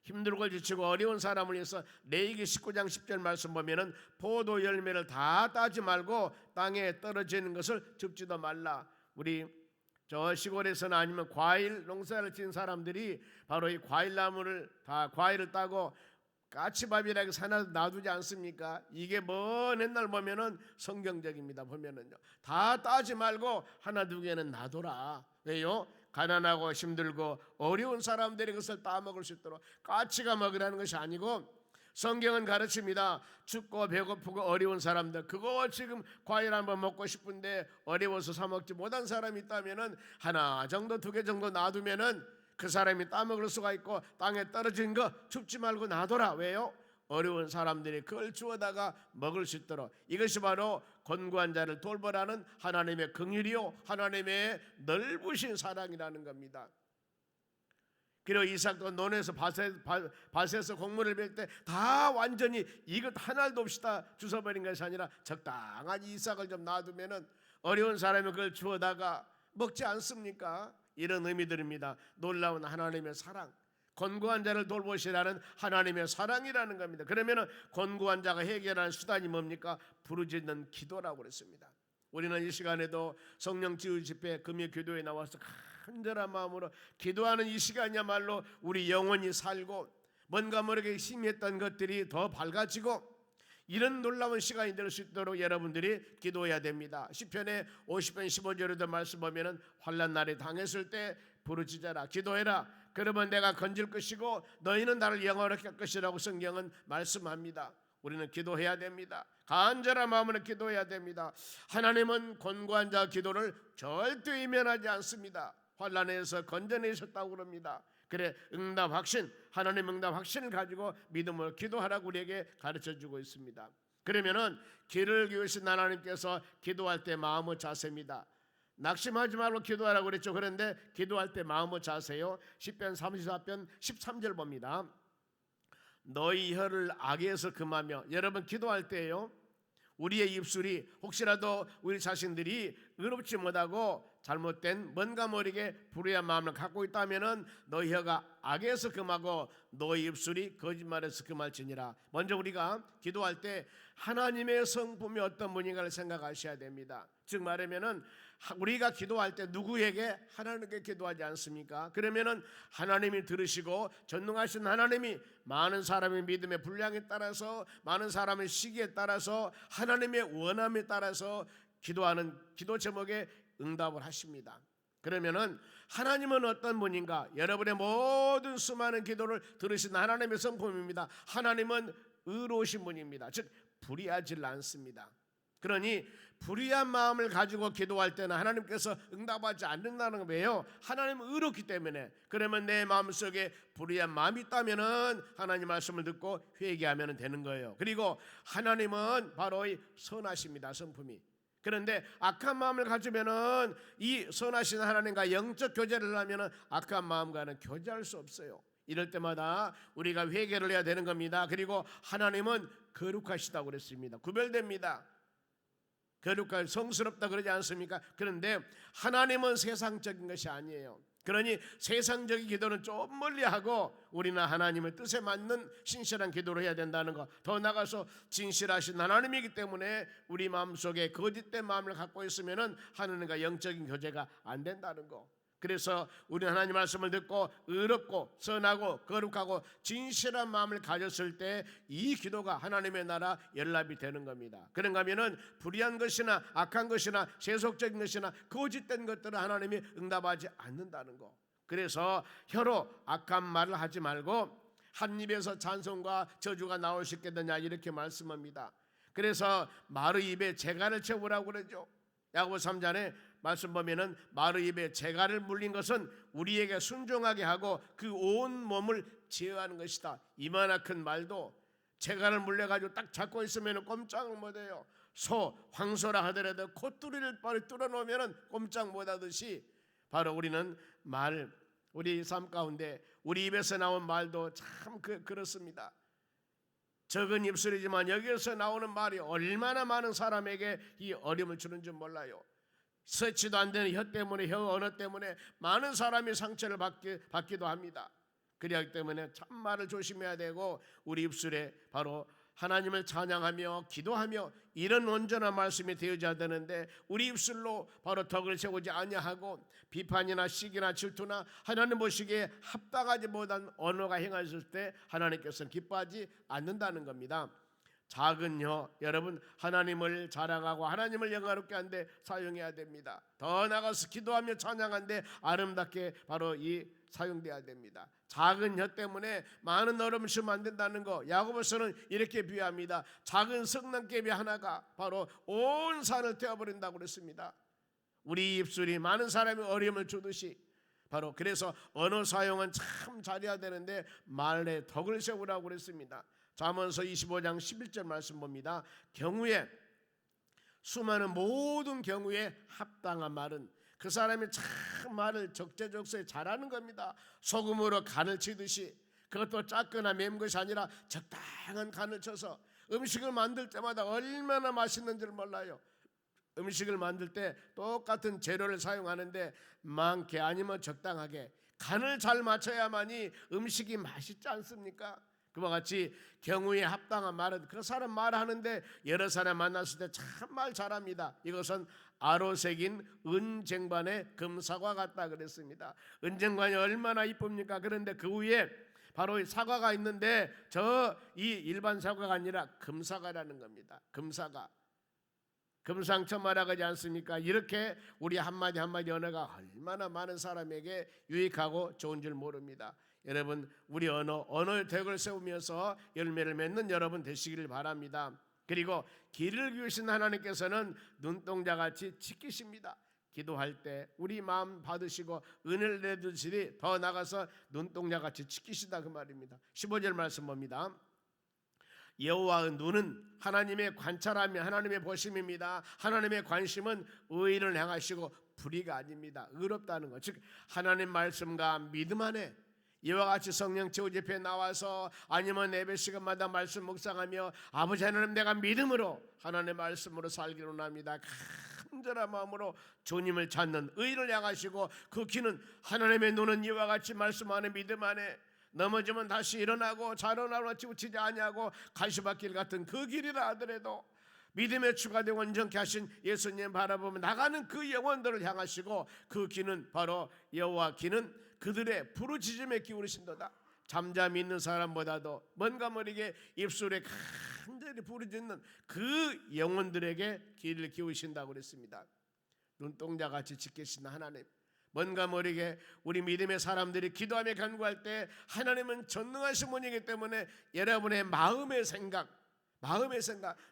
힘들고 지치고 어려운 사람을 위해서 레위기 19장 10절 말씀 보면은 포도 열매를 다 따지 말고 땅에 떨어지는 것을 줍지도 말라. 우리 저 시골에서는 아니면 과일 농사를 지은 사람들이 바로 이 과일나무를 다 과일을 따고 까치밥이라고 사나 놔두지 않습니까? 이게 먼 옛날 보면은 성경적입니다. 보면은요 다 따지 말고 하나 두 개는 놔둬라. 왜요? 가난하고 힘들고 어려운 사람들이 그것을 따먹을 수 있도록 까치가 먹으라는 것이 아니고 성경은 가르칩니다. 춥고 배고프고 어려운 사람들 그거 지금 과일 한번 먹고 싶은데 어려워서 사 먹지 못한 사람이 있다면은 하나 정도 두 개 정도 놔두면은 그 사람이 따먹을 수가 있고 땅에 떨어진 거 춥지 말고 놔둬라. 왜요? 어려운 사람들이 그걸 주워다가 먹을 수 있도록 이것이 바로 곤고한 자를 돌보라는 하나님의 긍휼이요 하나님의 넓으신 사랑이라는 겁니다. 그리고 이삭도 논에서 밭에서 곡물을 벨 때 다 완전히 이것 하나도 없이 다 주워버린 것이 아니라 적당한 이삭을 좀 놔두면은 어려운 사람이 그걸 주워다가 먹지 않습니까? 이런 의미들입니다. 놀라운 하나님의 사랑, 곤고한 자를 돌보시라는 하나님의 사랑이라는 겁니다. 그러면 곤고한 자가 해결하는 수단이 뭡니까? 부르짖는 기도라고 그랬습니다. 우리는 이 시간에도 성령 지유 집회 금요 기도에 나와서 간절한 마음으로 기도하는 이 시간이야말로 우리 영혼이 살고 뭔가 모르게 희미했던 것들이 더 밝아지고 이런 놀라운 시간이 될 수 있도록 여러분들이 기도해야 됩니다. 시편의 50편 15절에도 말씀 보면은 환난 날에 당했을 때 부르짖어라 기도해라 그러면 내가 건질 것이고 너희는 나를 영화롭게 할 것이라고 성경은 말씀합니다. 우리는 기도해야 됩니다. 간절한 마음으로 기도해야 됩니다. 하나님은 권고한 자 기도를 절대 외면하지 않습니다. 환난에서 건져내셨다고 그럽니다. 그래, 응답 확신, 하나님 응답 확신을 가지고 믿음으로 기도하라고 우리에게 가르쳐주고 있습니다. 그러면은 길을 기우신 하나님께서 기도할 때 마음의 자세입니다. 낙심하지 말고 기도하라고 그랬죠. 그런데 기도할 때 마음의 자세요. 시편 34편 13절 봅니다. 너희 혀를 악에서 금하며. 여러분 기도할 때요, 우리의 입술이 혹시라도 우리 자신들이 의롭지 못하고 잘못된 뭔가 모르게 불의한 마음을 갖고 있다면은 너희 혀가 악에서 금하고 너희 입술이 거짓말에서 금할지니라. 먼저 우리가 기도할 때 하나님의 성품이 어떤 분인가를 생각하셔야 됩니다. 즉 말하면은 우리가 기도할 때 누구에게? 하나님께 기도하지 않습니까? 그러면은 하나님이 들으시고 전능하신 하나님이 많은 사람의 믿음의 분량에 따라서, 많은 사람의 시기에 따라서, 하나님의 원함에 따라서 기도하는 기도 제목에 응답을 하십니다. 그러면은 하나님은 어떤 분인가? 여러분의 모든 수많은 기도를 들으신 하나님의 성품입니다. 하나님은 의로우신 분입니다. 즉 불의하지 않습니다. 그러니 불의한 마음을 가지고 기도할 때는 하나님께서 응답하지 않는다는 거예요. 하나님은 의롭기 때문에. 그러면 내 마음속에 불의한 마음이 있다면은 하나님 말씀을 듣고 회개하면 되는 거예요. 그리고 하나님은 바로 이 선하십니다. 성품이. 그런데 악한 마음을 가지면은 이 선하신 하나님과 영적 교제를 하면은 악한 마음과는 교제할 수 없어요. 이럴 때마다 우리가 회개를 해야 되는 겁니다. 그리고 하나님은 거룩하시다고 그랬습니다. 구별됩니다. 거룩하고 성스럽다 그러지 않습니까? 그런데 하나님은 세상적인 것이 아니에요. 그러니 세상적인 기도는 좀 멀리하고 우리는 하나님의 뜻에 맞는 신실한 기도를 해야 된다는 것. 더 나아가서 진실하신 하나님이기 때문에 우리 마음속에 거짓된 마음을 갖고 있으면 하나님과 영적인 교제가 안 된다는 것. 그래서 우리 하나님 말씀을 듣고 의롭고 선하고 거룩하고 진실한 마음을 가졌을 때 이 기도가 하나님의 나라 연락이 되는 겁니다. 그런가 하면은 불의한 것이나 악한 것이나 세속적인 것이나 거짓된 것들을 하나님이 응답하지 않는다는 거. 그래서 혀로 악한 말을 하지 말고 한 입에서 찬송과 저주가 나올 수 있겠느냐 이렇게 말씀합니다. 그래서 말의 입에 재갈을 채우라고 그러죠. 야고보 3장에 말씀 보면은 말의 입에 재갈을 물린 것은 우리에게 순종하게 하고 그 온 몸을 제어하는 것이다. 이만한 큰 말도 재갈을 물려가지고 딱 잡고 있으면 꼼짝을 못해요. 소, 황소라 하더라도 콧뚜리를 바로 뚫어놓으면 꼼짝 못하듯이 바로 우리는 말, 우리 삶 가운데 우리 입에서 나온 말도 참 그렇습니다. 적은 입술이지만 여기에서 나오는 말이 얼마나 많은 사람에게 이 어려움을 주는 줄 몰라요. 서치도 안 되는 혀 때문에, 혀 언어 때문에 많은 사람이 상처를 받기도 합니다. 그렇기 때문에 참말을 조심해야 되고 우리 입술에 바로 하나님을 찬양하며 기도하며 이런 온전한 말씀이 되어져야 되는데 우리 입술로 바로 덕을 세우지 아니하고 비판이나 시기나 질투나 하나님 보시기에 합당하지 못한 언어가 행하셨을 때 하나님께서는 기뻐하지 않는다는 겁니다. 작은 혀, 여러분 하나님을 자랑하고 하나님을 영화롭게 하는데 사용해야 됩니다. 더 나아가서 기도하며 찬양하는데 아름답게 바로 이 사용돼야 됩니다. 작은 혀 때문에 많은 어려움을 주면 안 된다는 거. 야고보서는 이렇게 비유합니다. 작은 성난개비 하나가 바로 온 산을 태워버린다고 그랬습니다. 우리 입술이 많은 사람이 어려움을 주듯이 바로 그래서 언어 사용은 참 잘해야 되는데 말에 덕을 세우라고 그랬습니다. 잠언서 25장 11절 말씀 봅니다. 경우에 수많은 모든 경우에 합당한 말은 그 사람이 참 말을 적재적소에 잘하는 겁니다. 소금으로 간을 치듯이 그것도 작거나 매운 것이 아니라 적당한 간을 쳐서 음식을 만들 때마다 얼마나 맛있는지를 몰라요. 음식을 만들 때 똑같은 재료를 사용하는데 많게 아니면 적당하게 간을 잘 맞춰야만이 음식이 맛있지 않습니까? 그와 같이 경우에 합당한 말은 그 사람 말하는데 여러 사람 만났을 때 참 말 잘합니다. 이것은 아로색인 은쟁반의 금사과 같다 그랬습니다. 은쟁반이 얼마나 이쁩니까? 그런데 그 위에 바로 사과가 있는데 저 이 일반 사과가 아니라 금사과라는 겁니다. 금사과. 금상첨화라고 하지 않습니까? 이렇게 우리 한마디 한마디 언어가 얼마나 많은 사람에게 유익하고 좋은 줄 모릅니다. 여러분, 우리 언어의 덕을 세우면서 열매를 맺는 여러분 되시기를 바랍니다. 그리고 길을 기우신 하나님께서는 눈동자같이 지키십니다. 기도할 때 우리 마음 받으시고 은혜를 내주시니 더 나가서 눈동자같이 지키시다 그 말입니다. 15절 말씀 봅니다. 여호와의 눈은 하나님의 관찰하며 하나님의 보심입니다. 하나님의 관심은 의인을 향하시고 불의가 아닙니다. 의롭다는 것, 즉 하나님 말씀과 믿음 안에 이와 같이 성령 최후 집회에 나와서 아니면 예배 시간마다 말씀 묵상하며 아버지 하나님 내가 믿음으로 하나님의 말씀으로 살기를 원합니다. 간절한 마음으로 주님을 찾는 의인을 향하시고 그 길은 하나님의 눈은 이와 같이 말씀 안에 믿음 안에 넘어지면 다시 일어나고 자라나고 치우치지 아니하고 가시밭길 같은 그 길이라 하더라도 믿음에 추가되고 온전케 하신 예수님 바라보며 나가는 그 영혼들을 향하시고 그 길은 바로 여호와 길은 그들의 부르짖음에 기울이신도다. 잠잠히 있는 사람보다도 뭔가 모르게 입술에 간절히 부르짖는 그 영혼들에게 길을 기우신다고 그랬습니다. 눈동자같이 지키시는 하나님, 뭔가 모르게 우리 믿음의 사람들이 기도하며 간구할 때 하나님은 전능하신 분이기 때문에 여러분의 마음의 생각,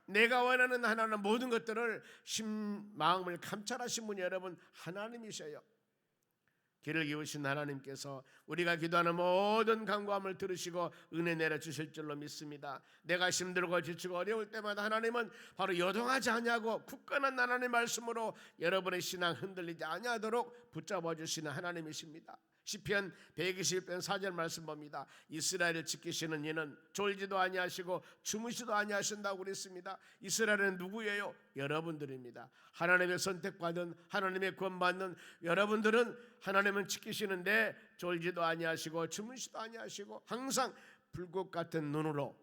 내가 원하는 하나님 모든 것들을 마음을 감찰하신 분이 여러분 하나님이셔요. 길을 기우신 하나님께서 우리가 기도하는 모든 간구함을 들으시고 은혜 내려주실 줄로 믿습니다. 내가 힘들고 지치고 어려울 때마다 하나님은 바로 요동하지 아니하고 굳건한 하나님의 말씀으로 여러분의 신앙 흔들리지 아니하도록 붙잡아 주시는 하나님이십니다. 시편 121편 4절 말씀 봅니다. 이스라엘을 지키시는 이는 졸지도 아니하시고 주무시도 아니하신다고 그랬습니다. 이스라엘은 누구예요? 여러분들입니다. 하나님의 선택받은 하나님의 구원받는 여러분들은 하나님은 지키시는데 졸지도 아니하시고 주무시도 아니하시고 항상 불꽃 같은 눈으로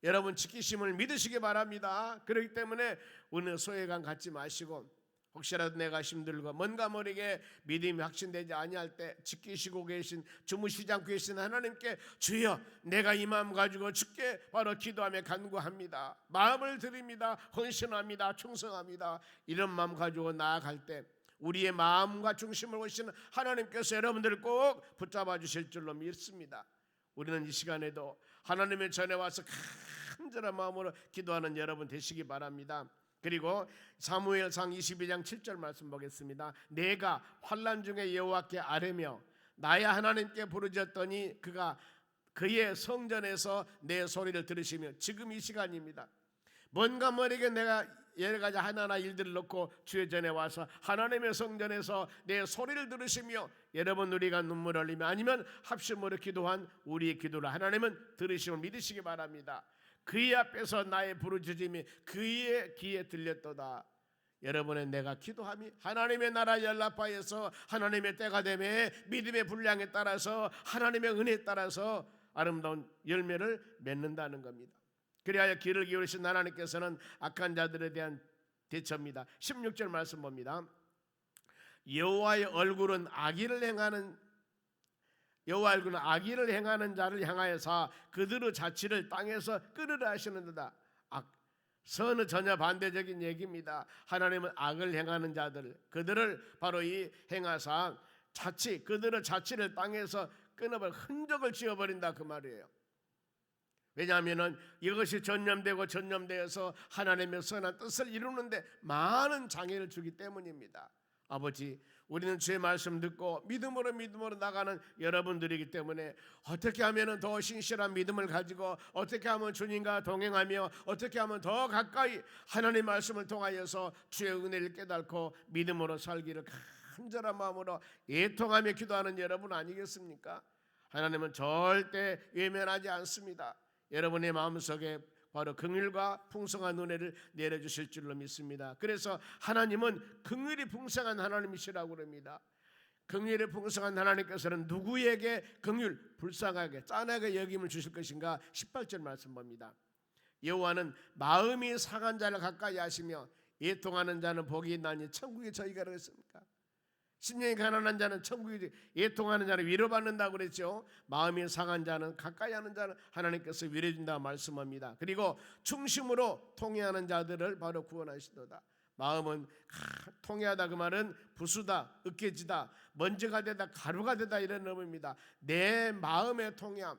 여러분 지키심을 믿으시기 바랍니다. 그렇기 때문에 오늘 소외감 갖지 마시고 혹시라도 내가 힘들고 뭔가 모르게 믿음이 확신되지 아니할 때 지키시고 계신 주무시지 않고 계신 하나님께 주여 내가 이 마음 가지고 주께 바로 기도하며 간구합니다. 마음을 드립니다. 헌신합니다. 충성합니다. 이런 마음 가지고 나아갈 때 우리의 마음과 중심을 오시는 하나님께서 여러분들을 꼭 붙잡아 주실 줄로 믿습니다. 우리는 이 시간에도 하나님의 전에 와서 간절한 마음으로 기도하는 여러분 되시기 바랍니다. 그리고 사무엘상 22장 7절 말씀 보겠습니다. 내가 환난 중에 여호와께 아뢰며 나의 하나님께 부르짖었더니 그가 그의 성전에서 내 소리를 들으시며 지금 이 시간입니다. 뭔가 모르게 내가 여러 가지 하나하나 일들을 놓고 주의 전에 와서 하나님의 성전에서 내 소리를 들으시며 여러분 우리가 눈물 흘리며 아니면 합심으로 기도한 우리의 기도를 하나님은 들으시고 믿으시기 바랍니다. 그의 앞에서 나의 부르짖음이 그의 귀에 들렸도다. 여러분의 내가 기도함이 하나님의 나라 연락파에서 하나님의 때가 되매 믿음의 분량에 따라서 하나님의 은혜에 따라서 아름다운 열매를 맺는다는 겁니다. 그리하여 길을 기울이신 하나님께서는 악한 자들에 대한 대처입니다. 16절 말씀 봅니다. 여호와의 얼굴은 악의를 행하는 자를 향하여서 그들의 자취를 땅에서 끊으라 하시는도다. 선은 전혀 반대적인 얘기입니다. 하나님은 악을 행하는 자들, 그들을 바로 이 행하사 그들의 자취를 땅에서 끊어버려 흔적을 지어버린다 그 말이에요. 왜냐하면 이것이 전념되어서 하나님의 선한 뜻을 이루는데 많은 장애를 주기 때문입니다. 아버지, 우리는 주의 말씀 듣고 믿음으로 나가는 여러분들이기 때문에 어떻게 하면 더 신실한 믿음을 가지고 어떻게 하면 주님과 동행하며 어떻게 하면 더 가까이 하나님 말씀을 통하여서 주의 은혜를 깨닫고 믿음으로 살기를 간절한 마음으로 애통하며 기도하는 여러분 아니겠습니까? 하나님은 절대 외면하지 않습니다. 여러분의 마음속에 바로 긍휼과 풍성한 은혜를 내려주실 줄로 믿습니다. 그래서 하나님은 긍휼이 풍성한 하나님이시라고 그럽니다. 긍휼이 풍성한 하나님께서는 누구에게 긍휼, 불쌍하게, 짠하게 여김을 주실 것인가? 18절 말씀 봅니다. 여호와는 마음이 상한 자를 가까이 하시며 애통하는 자는 복이 있나니 천국이 저희가 그랬습니까? 심령이 가난한 자는 천국이지, 애통하는 자는 위로받는다고 그랬죠. 마음이 상한 자는, 가까이 하는 자는 하나님께서 위로해준다고 말씀합니다. 그리고 중심으로 통행하는 자들을 바로 구원하시도다. 마음은 통해하다, 그 말은 부수다, 으깨지다, 먼지가 되다, 가루가 되다 이런 의미입니다. 내 마음의 통해함,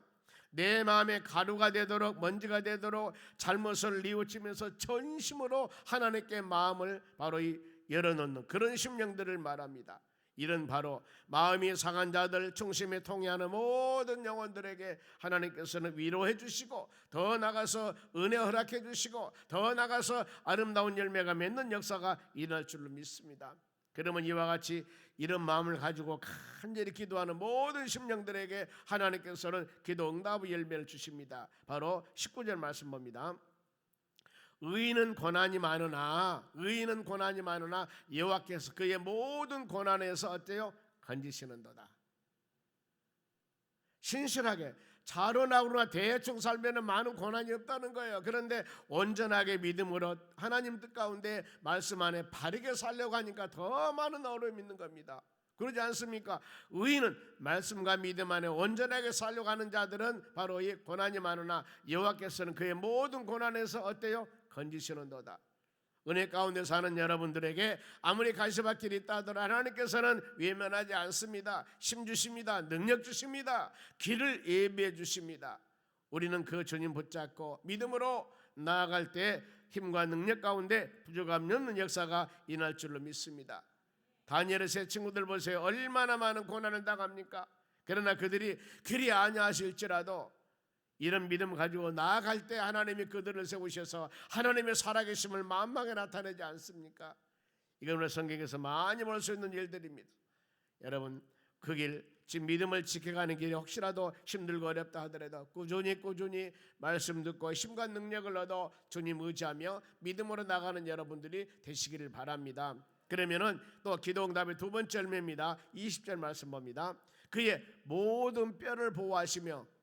내 마음의 가루가 되도록, 먼지가 되도록 잘못을 뉘우치면서 전심으로 하나님께 마음을 바로 열어놓는 그런 심령들을 말합니다. 이런 바로 마음이 상한 자들, 중심에 통해하는 모든 영혼들에게 하나님께서는 위로해 주시고, 더 나가서 은혜 허락해 주시고, 더 나가서 아름다운 열매가 맺는 역사가 일어날 줄로 믿습니다. 그러면 이와 같이 이런 마음을 가지고 간절히 기도하는 모든 심령들에게 하나님께서는 기도 응답의 열매를 주십니다. 바로 19절 말씀 봅니다. 의인은 고난이 많으나 여호와께서 그의 모든 고난에서 어때요? 건지시는도다. 신실하게 자로나오나 대충 살면 많은 고난이 없다는 거예요. 그런데 온전하게 믿음으로 하나님 뜻 가운데 말씀 안에 바르게 살려고 하니까 더 많은 어려움이 있는 겁니다. 그러지 않습니까? 의인은 말씀과 믿음 안에 온전하게 살려고 하는 자들은 바로 이 고난이 많으나 여호와께서는 그의 모든 고난에서 어때요? 건지시는도다. 은혜 가운데 사는 여러분들에게 아무리 가시밭길이 있다 하더라도 하나님께서는 외면하지 않습니다. 힘 주십니다. 능력 주십니다. 길을 예비해 주십니다. 우리는 그 주님 붙잡고 믿음으로 나아갈 때 힘과 능력 가운데 부족함이 없는 역사가 일어날 줄로 믿습니다. 다니엘의 세 친구들 보세요. 얼마나 많은 고난을 당합니까? 그러나 그들이 그리 아니하실지라도 이런 믿음 가지고 나아갈 때 하나님이 그들을 세우셔서 하나님의 살아계심을 만방에 나타내지 않습니까? 이건 우리 성경에서 많이 볼 수 있는 일들입니다. 여러분, 그 길, 지금 믿음을 지켜가는 길이 혹시라도 힘들고 어렵다 하더라도 꾸준히 말씀 듣고 힘과 능력을 얻어 주님 의지하며 믿음으로 나가는 여러분들이 되시기를 바랍니다. 그러면은 또 기도응답의 두 번째 열매입니다. 20절 말씀 봅니다. 그의 모든 뼈를 보호하시며,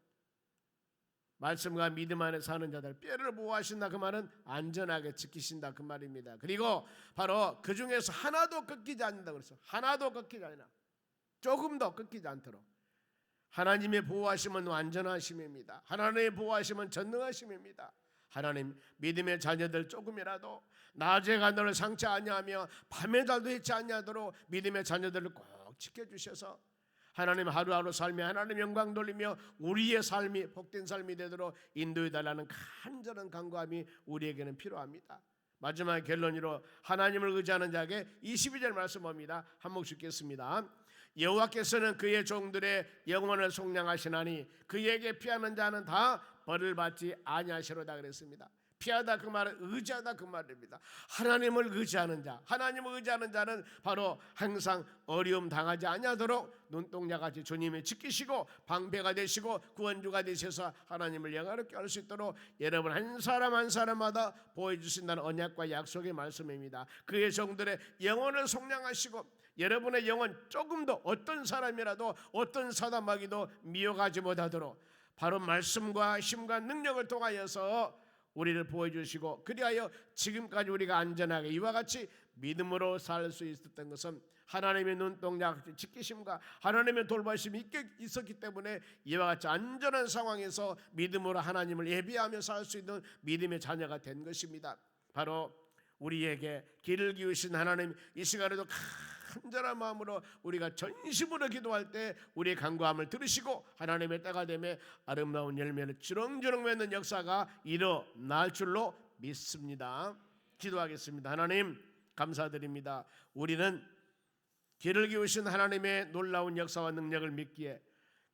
말씀과 믿음 안에 사는 자들 뼈를 보호하신다, 그 말은 안전하게 지키신다 그 말입니다. 그리고 바로 그 중에서 하나도 꺾이지 않는다 그랬어. 하나도 꺾이지 않아. 조금도 꺾이지 않도록. 하나님의 보호하심은 완전하심입니다. 하나님의 보호하심은 전능하심입니다. 하나님, 믿음의 자녀들 조금이라도 낮에가 너를 상치 아니하며 밤에 달도 해치 아니하도록 믿음의 자녀들을 꼭 지켜주셔서 하나님 하루하루 삶에 하나님 영광 돌리며 우리의 삶이 복된 삶이 되도록 인도해달라는 간절한 간구함이 우리에게는 필요합니다. 마지막 결론으로 하나님을 의지하는 자에게 22절 말씀 봅니다. 한 목씩 읽겠습니다. 여호와께서는 그의 종들의 영혼을 속량하시나니 그에게 피하는 자는 다 벌을 받지 아니하시로다 그랬습니다. 피하다 그 말은 의지하다 그 말입니다. 하나님을 의지하는 자, 하나님을 의지하는 자는 바로 항상 어려움 당하지 아니하도록 눈동자같이 주님이 지키시고 방패가 되시고 구원주가 되셔서 하나님을 영화롭게 할 수 있도록 여러분 한 사람 한 사람마다 보여주신다는 언약과 약속의 말씀입니다. 그의 종들의 영혼을 속량하시고 여러분의 영혼 조금도 어떤 사람이라도 어떤 사단마귀도 미혹하지 못하도록 바로 말씀과 힘과 능력을 통하여서 우리를 보여주시고, 그리하여 지금까지 우리가 안전하게 이와 같이 믿음으로 살 수 있었던 것은 하나님의 눈동자 지키심과 하나님의 돌보심이 있었기 때문에 이와 같이 안전한 상황에서 믿음으로 하나님을 예비하며 살 수 있는 믿음의 자녀가 된 것입니다. 바로 우리에게 길을 기우신 하나님, 이 시간에도 간절한 마음으로 우리가 전심으로 기도할 때 우리의 간구함을 들으시고 하나님의 때가 되매 아름다운 열매를 주렁주렁 맺는 역사가 일어날 줄로 믿습니다. 기도하겠습니다. 하나님 감사드립니다. 우리는 길을 기우신 하나님의 놀라운 역사와 능력을 믿기에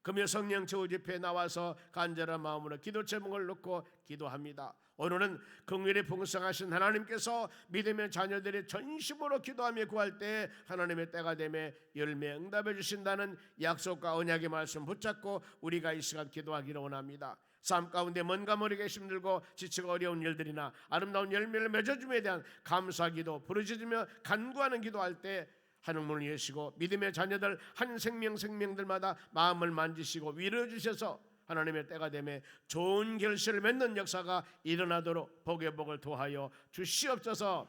금요 성령 최후 집회에 나와서 간절한 마음으로 기도 제목을 놓고 기도합니다. 오늘은 긍휼이 풍성하신 하나님께서 믿음의 자녀들이 전심으로 기도하며 구할 때 하나님의 때가 되매 열매 응답해 주신다는 약속과 언약의 말씀 붙잡고 우리가 이 시간 기도하기를 원합니다. 삶 가운데 뭔가 모르게 힘들고 지치고 어려운 일들이나 아름다운 열매를 맺어줌에 대한 감사기도 부르짖으며 간구하는 기도할 때 하늘문을 여시고 믿음의 자녀들 한 생명들마다 마음을 만지시고 위로해 주셔서 하나님의 때가 되매 좋은 결실을 맺는 역사가 일어나도록 복의 복을 도하여 주시옵소서.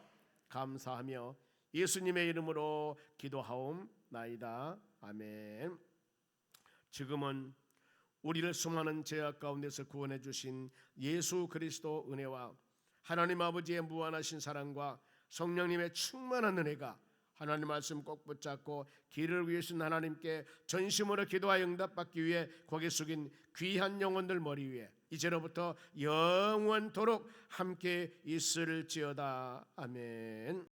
감사하며 예수님의 이름으로 기도하옵나이다. 아멘. 지금은 우리를 수많은 죄악 가운데서 구원해 주신 예수 그리스도 은혜와 하나님 아버지의 무한하신 사랑과 성령님의 충만한 은혜가 하나님 말씀 꼭 붙잡고 길을 위해서 하나님께 전심으로 기도하여 응답받기 위해 고개 숙인 귀한 영혼들 머리 위에 이제로부터 영원토록 함께 있을지어다. 아멘.